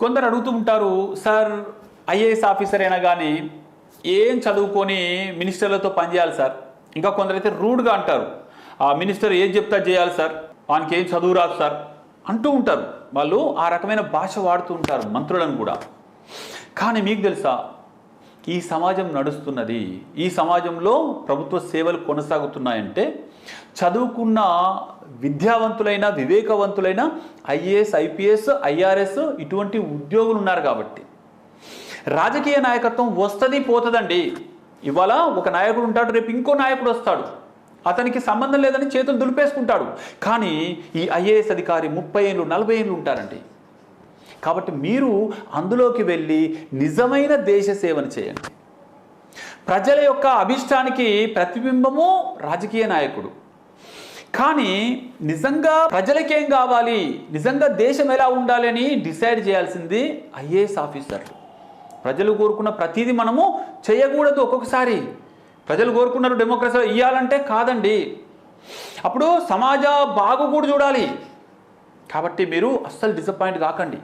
కొందరు అడుగుతూ ఉంటారు, సార్ ఐఏఎస్ ఆఫీసర్ అయినా కానీ ఏం చదువుకొని మినిస్టర్లతో పనిచేయాలి సార్. ఇంకా కొందరైతే రూడ్గా అంటారు, ఆ మినిస్టర్ ఏం చెప్తా చేయాలి సార్, వానికి ఏం చదువు రాదు సార్ అంటూ ఉంటారు. వాళ్ళు ఆ రకమైన భాష వాడుతూ ఉంటారు మంత్రులను కూడా. కానీ మీకు తెలుసా, ఈ సమాజం నడుస్తున్నది, ఈ సమాజంలో ప్రభుత్వ సేవలు కొనసాగుతున్నాయంటే చదువుకున్న విద్యావంతులైన వివేకవంతులైన ఐఏఎస్ ఐపీఎస్ ఐఆర్ఎస్ ఇటువంటి ఉద్యోగులు ఉన్నారు కాబట్టి. రాజకీయ నాయకత్వం వస్తుంది పోతుందండి. ఇవాళ ఒక నాయకుడు ఉంటాడు, రేపు ఇంకో నాయకుడు వస్తాడు, అతనికి సంబంధం లేదని చేతులు దులిపేసుకుంటాడు. కానీ ఈ ఐఏఎస్ అధికారి 30 ఏళ్ళు 40 ఏళ్ళు ఉంటారండి. కాబట్టి మీరు అందులోకి వెళ్ళి నిజమైన దేశ సేవను చేయండి. ప్రజల యొక్క అభిష్టానికి ప్రతిబింబము రాజకీయ నాయకుడు. కానీ నిజంగా ప్రజలకేం కావాలి, నిజంగా దేశం ఎలా ఉండాలి అని డిసైడ్ చేయాల్సింది ఐఏఎస్ ఆఫీసర్లు. ప్రజలు కోరుకున్న ప్రతిదీ మనము చేయకూడదు. ఒక్కొక్కసారి ప్రజలు కోరుకున్నారు డెమోక్రసీ ఇవ్వాలంటే కాదండి, అప్పుడు సమాజ బాగు కూడా చూడాలి. కాబట్టి మీరు అస్సలు డిసప్పాయింట్ కాకండి.